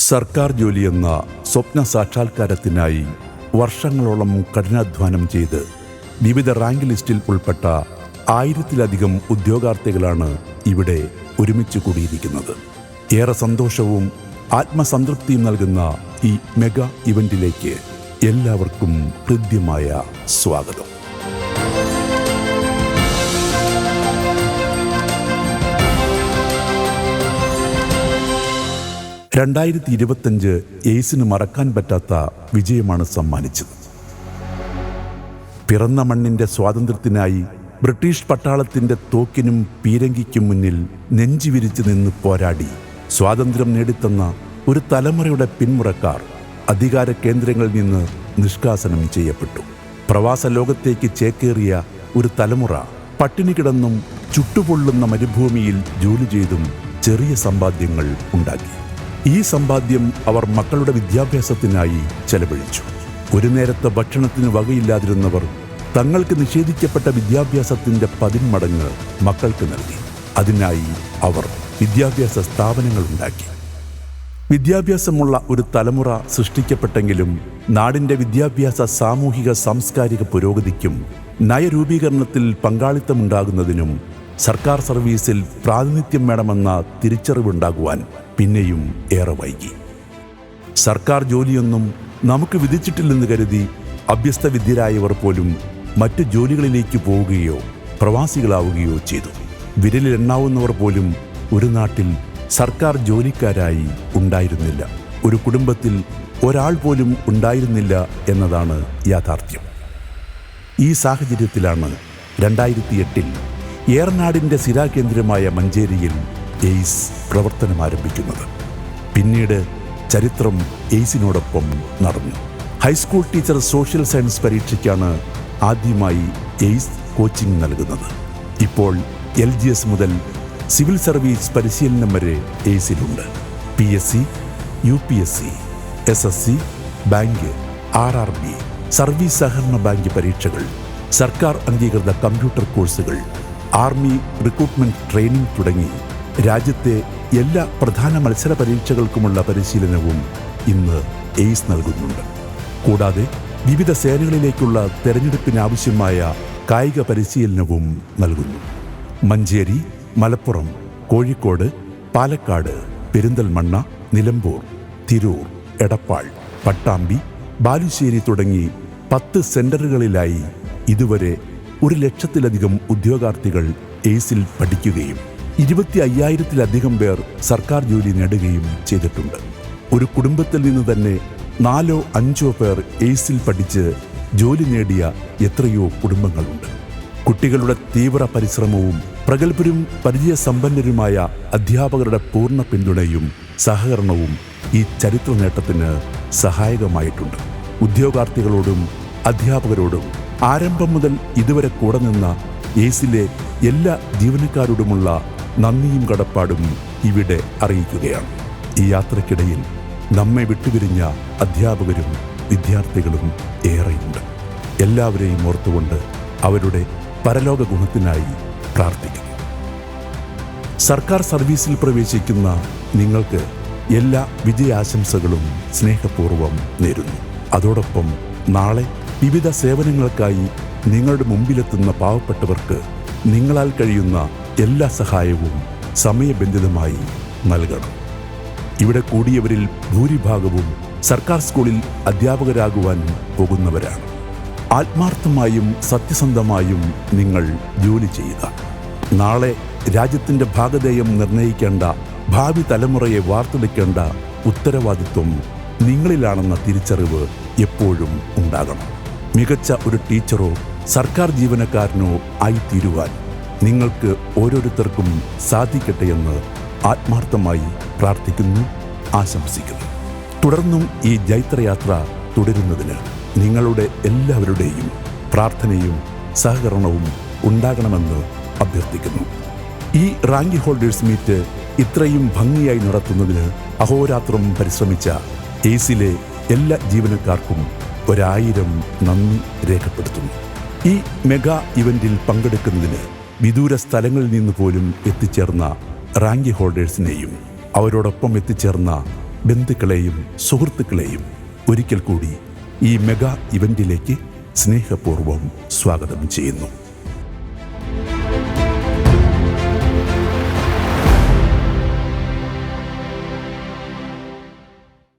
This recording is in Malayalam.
സർക്കാർ ജോലിയെന്ന സ്വപ്ന സാക്ഷാത്കാരത്തിനായി വർഷങ്ങളോളം കഠിനാധ്വാനം ചെയ്ത് വിവിധ റാങ്ക് ലിസ്റ്റിൽ ഉൾപ്പെട്ട 1000-ലധികം ഉദ്യോഗാർത്ഥികളാണ് ഇവിടെ ഒരുമിച്ച് കൂടിയിരിക്കുന്നത്. ഏറെ സന്തോഷവും ആത്മസംതൃപ്തിയും നൽകുന്ന ഈ മെഗാ ഇവന്റിലേക്ക് എല്ലാവർക്കും ഹൃദ്യമായ സ്വാഗതം. (2025) എയ്സിന് മറക്കാൻ പറ്റാത്ത വിജയമാണ് സമ്മാനിച്ചത്. പിറന്ന മണ്ണിന്റെ സ്വാതന്ത്ര്യത്തിനായി ബ്രിട്ടീഷ് പട്ടാളത്തിന്റെ തോക്കിനും പീരങ്കിക്കും മുന്നിൽ നെഞ്ചുവിരിച്ച് നിന്ന് പോരാടി സ്വാതന്ത്ര്യം നേടിത്തന്ന ഒരു തലമുറയുടെ പിന്മുറക്കാർ അധികാര കേന്ദ്രങ്ങളിൽ നിന്ന് നിഷ്കാസനം ചെയ്യപ്പെട്ടു. പ്രവാസ ലോകത്തേക്ക് ചേക്കേറിയ ഒരു തലമുറ പട്ടിണി കിടന്നും ചുട്ടുപൊള്ളുന്ന മരുഭൂമിയിൽ ജോലി ചെയ്തും ചെറിയ സമ്പാദ്യങ്ങൾ ഉണ്ടാക്കി. ഈ സമ്പാദ്യം അവർ മക്കളുടെ വിദ്യാഭ്യാസത്തിനായി ചെലവഴിച്ചു. ഒരു നേരത്തെ ഭക്ഷണത്തിന് വകയില്ലാതിരുന്നവർ തങ്ങൾക്ക് നിഷേധിക്കപ്പെട്ട വിദ്യാഭ്യാസത്തിന്റെ 10 മടങ്ങ് മക്കൾക്ക് നൽകി. അതിനായി അവർ വിദ്യാഭ്യാസ സ്ഥാപനങ്ങൾ ഉണ്ടാക്കി. വിദ്യാഭ്യാസമുള്ള ഒരു തലമുറ സൃഷ്ടിക്കപ്പെട്ടെങ്കിലും നാടിന്റെ വിദ്യാഭ്യാസ സാമൂഹിക സാംസ്കാരിക പുരോഗതിക്കും നയരൂപീകരണത്തിൽ പങ്കാളിത്തമുണ്ടാകുന്നതിനും സർക്കാർ സർവീസിൽ പ്രാതിനിധ്യം വേണമെന്ന തിരിച്ചറിവുണ്ടാകുവാൻ പിന്നെയും ഏറെ വൈകി. സർക്കാർ ജോലിയൊന്നും നമുക്ക് വിധിച്ചിട്ടില്ലെന്ന് കരുതി അഭ്യസ്തവിദ്യരായവർ പോലും മറ്റു ജോലികളിലേക്ക് പോവുകയോ പ്രവാസികളാവുകയോ ചെയ്തു. വിരലിലെണ്ണാവുന്നവർ പോലും ഒരു നാട്ടിൽ സർക്കാർ ജോലിക്കാരായി ഉണ്ടായിരുന്നില്ല. ഒരു കുടുംബത്തിൽ ഒരാൾ പോലും ഉണ്ടായിരുന്നില്ല എന്നതാണ് യാഥാർത്ഥ്യം. ഈ സാഹചര്യത്തിലാണ് 2008 ഏറനാടിന്റെ സിരാകേന്ദ്രമായ മഞ്ചേരിയിൽ എയ്സ് പ്രവർത്തനം ആരംഭിക്കുന്നത്. പിന്നീട് ചരിത്രം എയ്സിനോടൊപ്പം നടന്നു. ഹൈസ്കൂൾ ടീച്ചർ സോഷ്യൽ സയൻസ് പരീക്ഷയ്ക്കാണ് ആദ്യമായി എയ്സ് കോച്ചിങ് നൽകുന്നത്. ഇപ്പോൾ LGS മുതൽ സിവിൽ സർവീസ് പരിശീലനം വരെ എയ്സിലുണ്ട്. PSC, UPSC, SSC, bank, RRB, service സഹകരണ ബാങ്ക് പരീക്ഷകൾ, സർക്കാർ അംഗീകൃത കമ്പ്യൂട്ടർ കോഴ്സുകൾ, ആർമി റിക്രൂട്ട്മെന്റ് ട്രെയിനിംഗ് തുടങ്ങി രാജ്യത്തെ എല്ലാ പ്രധാന മത്സര പരീക്ഷകൾക്കുമുള്ള പരിശീലനവും ഇന്ന് എയ്സ് നൽകുന്നുണ്ട്. കൂടാതെ വിവിധ സേനകളിലേക്കുള്ള തെരഞ്ഞെടുപ്പിനാവശ്യമായ കായിക പരിശീലനവും നൽകുന്നു. മഞ്ചേരി, മലപ്പുറം, കോഴിക്കോട്, പാലക്കാട്, പെരിന്തൽമണ്ണ, നിലമ്പൂർ, തിരൂർ, എടപ്പാൾ, പട്ടാമ്പി, ബാലുശ്ശേരി തുടങ്ങി 10 സെന്ററുകളിലായി ഇതുവരെ 1,00,000-ലധികം ഉദ്യോഗാർത്ഥികൾ എയ്സിൽ പഠിക്കുകയും 25,000-ലധികം പേർ സർക്കാർ ജോലി നേടുകയും ചെയ്തിട്ടുണ്ട്. ഒരു കുടുംബത്തിൽ നിന്ന് തന്നെ 4-5 പേർ എയ്സിൽ പഠിച്ച് ജോലി നേടിയ എത്രയോ കുടുംബങ്ങളുണ്ട്. കുട്ടികളുടെ തീവ്ര പരിശ്രമവും പ്രഗത്ഭരും പരിചയസമ്പന്നരുമായ അധ്യാപകരുടെ പൂർണ്ണ പിന്തുണയും സഹകരണവും ഈ ചരിത്ര നേട്ടത്തിന് സഹായകമായിട്ടുണ്ട്. ഉദ്യോഗാർത്ഥികളോടും അധ്യാപകരോടും ആരംഭം മുതൽ ഇതുവരെ കൂടെ നിന്ന എയ്സിലെ എല്ലാ ജീവനക്കാരോടുമുള്ള നന്ദിയും കടപ്പാടും ഇവിടെ അറിയിക്കുകയാണ്. ഈ യാത്രക്കിടയിൽ നമ്മെ വിട്ടുപിരിഞ്ഞ അധ്യാപകരും വിദ്യാർത്ഥികളും ഏറെയുണ്ട്. എല്ലാവരെയും ഓർത്തുകൊണ്ട് അവരുടെ പരലോക ഗുണത്തിനായി പ്രാർത്ഥിക്കുന്നു. സർക്കാർ സർവീസിൽ പ്രവേശിക്കുന്ന നിങ്ങൾക്ക് എല്ലാ വിജയാശംസകളും സ്നേഹപൂർവ്വം നേരുന്നു. അതോടൊപ്പം നാളെ വിവിധ സേവനങ്ങൾക്കായി നിങ്ങളുടെ മുമ്പിലെത്തുന്ന പാവപ്പെട്ടവർക്ക് നിങ്ങളാൽ കഴിയുന്ന എല്ലാ സഹായവും സമയബന്ധിതമായി നൽകണം. ഇവിടെ കൂടിയവരിൽ ഭൂരിഭാഗവും സർക്കാർ സ്കൂളിൽ അധ്യാപകരാകുവാൻ പോകുന്നവരാണ്. ആത്മാർത്ഥമായും സത്യസന്ധമായും നിങ്ങൾ ജോലി ചെയ്യുക. നാളെ രാജ്യത്തിൻ്റെ ഭാഗധേയം നിർണയിക്കേണ്ട ഭാവി തലമുറയെ വാർത്തെടുക്കേണ്ട ഉത്തരവാദിത്വം നിങ്ങളിലാണെന്ന തിരിച്ചറിവ് എപ്പോഴും ഉണ്ടാകണം. മികച്ച ഒരു ടീച്ചറോ സർക്കാർ ജീവനക്കാരനോ ആയിത്തീരുവാൻ നിങ്ങൾക്ക് ഓരോരുത്തർക്കും സാധിക്കട്ടെ എന്ന് ആത്മാർത്ഥമായി പ്രാർത്ഥിക്കുന്നു, ആശംസിക്കുന്നു. തുടർന്നും ഈ ജൈത്രയാത്ര തുടരുന്നതിന് നിങ്ങളുടെ എല്ലാവരുടെയും പ്രാർത്ഥനയും സഹകരണവും ഉണ്ടാകണമെന്ന് അഭ്യർത്ഥിക്കുന്നു. ഈ റാങ്ക് ഹോൾഡേഴ്സ് മീറ്റ് ഇത്രയും ഭംഗിയായി നടത്തുന്നതിന് അഹോരാത്രം പരിശ്രമിച്ച എയ്സിലെ എല്ലാ ജീവനക്കാർക്കും 1000 നന്ദി രേഖപ്പെടുത്തുന്നു. ഈ മെഗാ ഇവന്റിൽ പങ്കെടുക്കുന്നതിന് വിദൂര സ്ഥലങ്ങളിൽ നിന്ന് പോലും എത്തിച്ചേർന്ന റാങ്ക് ഹോൾഡേഴ്സിനെയും അവരോടൊപ്പം എത്തിച്ചേർന്ന ബന്ധുക്കളെയും സുഹൃത്തുക്കളെയും ഒരിക്കൽ കൂടി ഈ മെഗാ ഇവന്റിലേക്ക് സ്നേഹപൂർവ്വം സ്വാഗതം ചെയ്യുന്നു.